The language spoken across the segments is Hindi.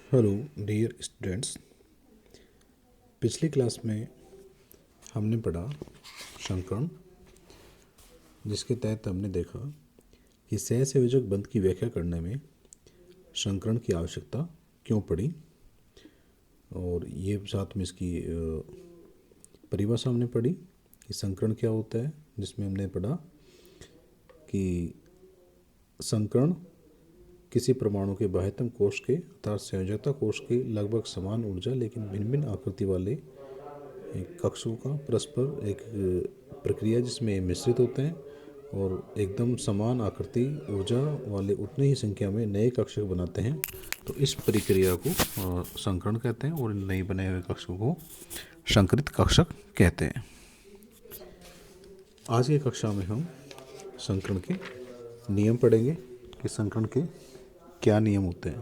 Hello dear students. पिछली क्लास में हमने पढ़ा संकरण, जिसके तहत हमने देखा कि सहसंयोजक बंध की व्याख्या करने में संकरण की आवश्यकता क्यों पड़ी, और ये साथ में इसकी परिभाषा हमने पढ़ी कि संकरण क्या होता है, जिसमें हमने पढ़ा कि संकरण किसी परमाणु के बाह्यतम कोश के अर्थात संयोजकता कोश के लगभग समान ऊर्जा लेकिन भिन्न भिन्न आकृति वाले एक कक्षों का परस्पर एक प्रक्रिया जिसमें मिश्रित होते हैं और एकदम समान आकृति ऊर्जा वाले उतने ही संख्या में नए कक्षक बनाते हैं। तो इस प्रक्रिया को संकरण कहते हैं और नए बने हुए कक्षकों को संकरित कक्षक कहते हैं। आज की कक्षा में हम संकरण के नियम पढ़ेंगे कि संकरण के क्या नियम होते हैं।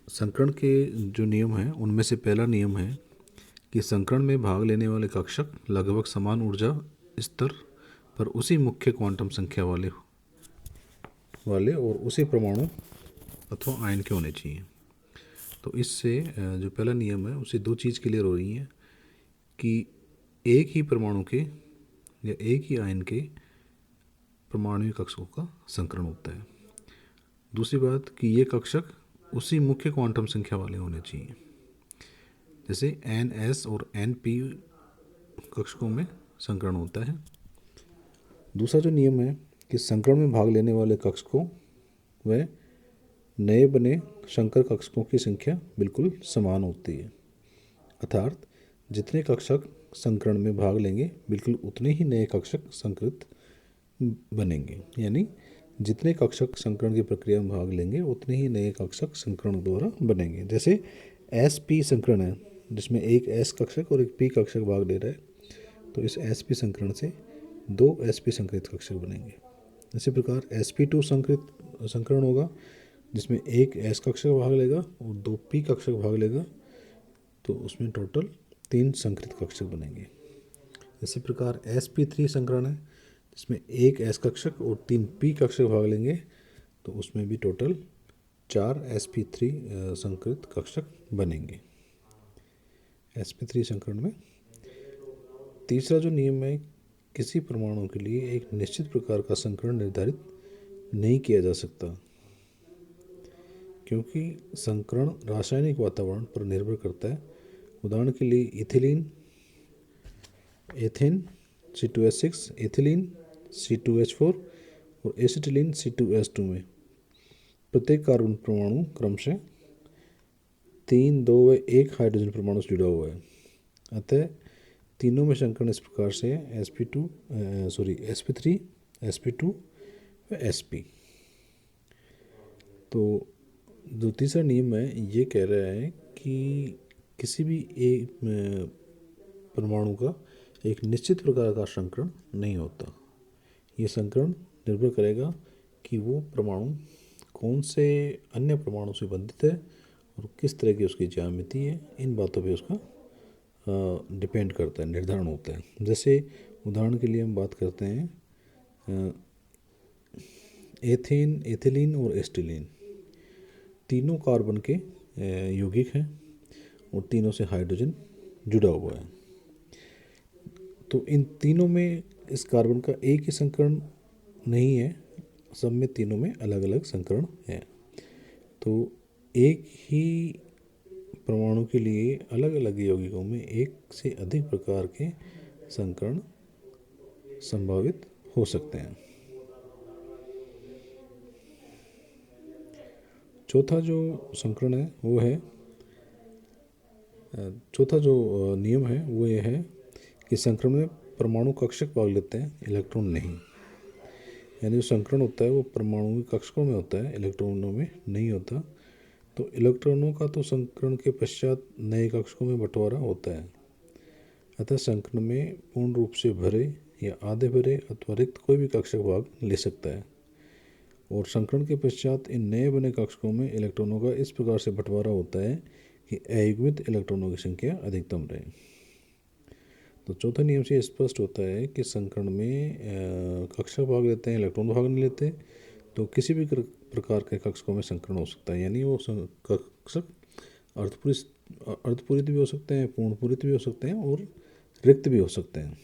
संकरण के जो नियम हैं उनमें से पहला नियम है कि संकरण में भाग लेने वाले कक्षक लगभग समान ऊर्जा स्तर पर उसी मुख्य क्वांटम संख्या वाले और उसी परमाणु अथवा आयन के होने चाहिए। तो इससे जो पहला नियम है उससे दो चीज़ क्लियर हो रही हैं कि एक ही परमाणु के या एक ही आयन के परमाणु कक्षकों का संकरण होता है। दूसरी बात कि ये कक्षक उसी मुख्य क्वांटम संख्या वाले होने चाहिए, जैसे NS और NP कक्षकों में संकरण होता है। दूसरा जो नियम है कि संकरण में भाग लेने वाले कक्षकों व नए बने संकर कक्षकों की संख्या बिल्कुल समान होती है, अर्थात जितने कक्षक संकरण में भाग लेंगे बिल्कुल उतने ही नए कक्षक संकृत बनेंगे, यानी जितने कक्षक संकरण की प्रक्रिया में भाग लेंगे उतने ही नए कक्षक संकरण द्वारा बनेंगे। जैसे SP संकरण है जिसमें एक S कक्षक और एक P कक्षक भाग ले रहा है, तो इस SP संकरण से दो SP संकृत कक्षक बनेंगे। इसी प्रकार SP2 संकरण होगा जिसमें एक S कक्षक भाग लेगा और दो P कक्षक भाग लेगा, तो उसमें टोटल 3 संकृत कक्षक बनेंगे। इसी प्रकार SP3 संकरण है जिसमें एक S कक्षक और 3 P कक्षक भाग लेंगे, तो उसमें भी टोटल 4 SP3 संकृत कक्षक बनेंगे। SP3 संकरण में तीसरा जो नियम है, किसी परमाणु के लिए एक निश्चित प्रकार का संकरण निर्धारित नहीं किया जा सकता, क्योंकि संकरण रासायनिक वातावरण पर निर्भर करता है। उदाहरण के लिए ethylene ethane C2H6, ethylene C2H4 और एसिटिलीन C2H2 में प्रत्येक कार्बन परमाणु क्रमशः 3, 2 व 1 हाइड्रोजन परमाणु से जुड़ा हुआ है। अतः तीनों में संकरण इस प्रकार से है SP3, SP2 व SP। तो जो तीसरा नियम है ये कह रहा है कि किसी भी एक परमाणु का एक निश्चित प्रकार का संकरण नहीं होता। ये संकरण निर्भर करेगा कि वो परमाणु कौन से अन्य परमाणु से बंधित है और किस तरह की उसकी ज्यामिति है, इन बातों पे उसका डिपेंड करता है, निर्धारण होता है। जैसे उदाहरण के लिए हम बात करते हैं एथेन, एथिलीन और एस्टिलीन, तीनों कार्बन के यौगिक हैं और तीनों से हाइड्रोजन जुड़ा हुआ है। तो इन तीनों में इस कार्बन का एक ही संकरण नहीं है, सब में तीनों में अलग अलग संकरण है। तो एक ही परमाणु के लिए अलग अलग यौगिकों में एक से अधिक प्रकार के संकरण संभावित हो सकते हैं। चौथा जो संकरण है वो है चौथा जो नियम है वो ये है कि संकरण में परमाणु कक्षक भाग लेते हैं, इलेक्ट्रॉन नहीं। यानी जो संकरण होता है वो परमाणु कक्षकों में होता है, इलेक्ट्रॉनों में नहीं होता। तो इलेक्ट्रॉनों का तो संकरण के पश्चात नए कक्षकों में बंटवारा होता है। अतः संकरण में पूर्ण रूप से भरे या आधे भरे अथवा रिक्त कोई भी कक्षक भाग ले सकता है, और संकरण के पश्चात इन नए बने कक्षकों में इलेक्ट्रॉनों का इस प्रकार से बंटवारा होता है कि अयुग्मित इलेक्ट्रॉनों की संख्या अधिकतम रहे। तो चौथा नियम से स्पष्ट होता है कि संकरण में कक्षक भाग लेते हैं, इलेक्ट्रॉन भाग नहीं लेते। तो किसी भी प्रकार के कक्षकों में संकरण हो सकता है, यानी वो कक्षक अर्धपूरित भी हो सकते हैं, पूर्णपूरित भी हो सकते हैं और रिक्त भी हो सकते हैं।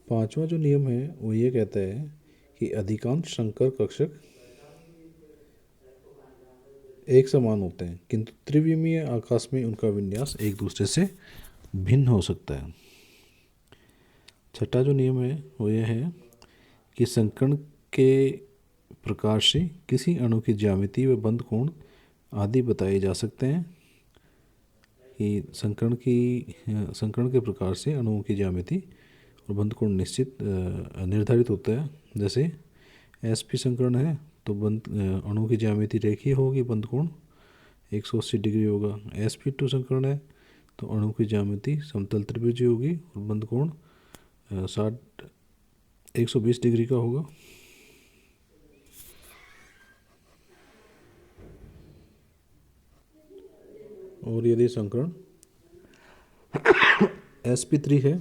पांचवा जो नियम है वो ये कहता है कि अधिकांश संकर कक्षक एक समान होते हैं, किंतु त्रिविमीय आकाश में उनका विन्यास एक दूसरे से भिन्न हो सकता है। छठा जो नियम है वो ये है कि संकर्ण के प्रकार से किसी अणु की ज्यामिति व बंध कोण आदि बताए जा सकते हैं। कि संकर्ण के प्रकार से अणुओं की ज्यामिति और बंध कोण निर्धारित होता है। जैसे sp संकर्ण है तो अणु की ज्यामिति रेखीय होगी, बंध कोण 180 डिग्री होगा। sp2 संकर्ण है तो अणु की ज्यामिति समतल त्रिभुजी होगी और बंध कोण 120 डिग्री का होगा। और यदि संकर्ण sp3 है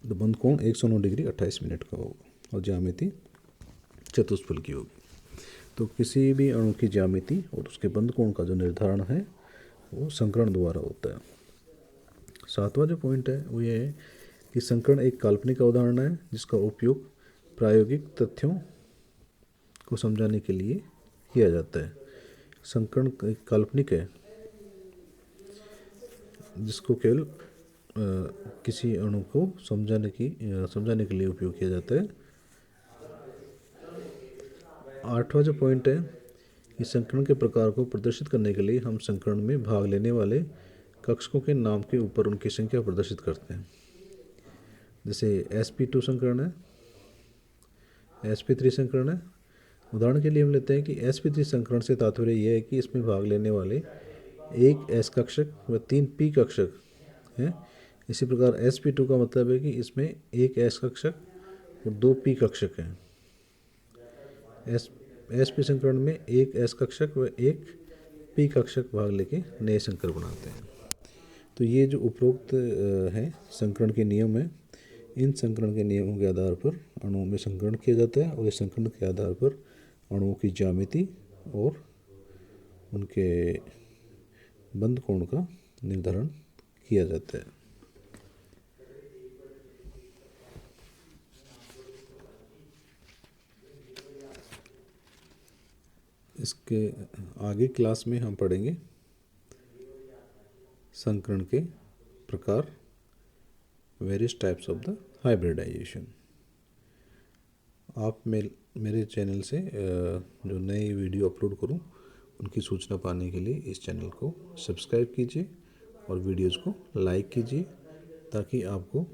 तो बंध कोण 109 डिग्री 28 मिनट का होगा और ज्यामिति चतुष्फल की होगी। तो किसी भी अणु की ज्यामिति और उसके बंध कोण का जो निर्धारण है वो संकर्ण द्वारा होता है। सातवां जो पॉइंट है वो ये है कि संकर्ण एक काल्पनिक अवधारणा है जिसका उपयोग प्रायोगिक तथ्यों को समझाने के लिए किया जाता है। संकर्ण एक काल्पनिक है जिसको केवल किसी अणु को समझाने के लिए उपयोग किया जाता है। आठवां जो पॉइंट है कि संकर्ण के प्रकार को प्रदर्शित करने के लिए हम संकर्ण में भाग लेने वाले कक्षकों के नाम के ऊपर उनकी संख्या प्रदर्शित करते हैं। जैसे sp2 संकर्ण है, sp3 संकर्ण है। उदाहरण के लिए हम लेते हैं कि sp3 संकर्ण से तात्पर्य यह है कि इसमें भाग लेने वाले एक s कक्षक व 3 p कक्षक हैं। इसी प्रकार sp2 का मतलब है कि इसमें एक s कक्षक और 2 p कक्षक हैं। sp संकर्ण में एक s कक्षक व एक p कक्षक भाग लेके नए संकर बनाते हैं। तो ये जो उपरोक्त है संकरण के नियम है, इन संकरण के नियमों के आधार पर अणुओं में संकरण किया जाता है और इस संकरण के आधार पर अणुओं की ज्यामिति और उनके बंध कोण का निर्धारण किया जाता है। इसके आगे क्लास में हम पढ़ेंगे संकरण के प्रकार, various types of the hybridization. आप मेरे चैनल से जो नए वीडियो अपलोड करूं उनकी सूचना पाने के लिए इस चैनल को सब्सक्राइब कीजिए और वीडियोज़ को लाइक कीजिए ताकि आपको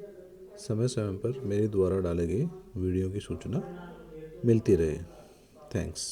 समय समय पर मेरे द्वारा डाले गए वीडियो की सूचना मिलती रहे। थैंक्स।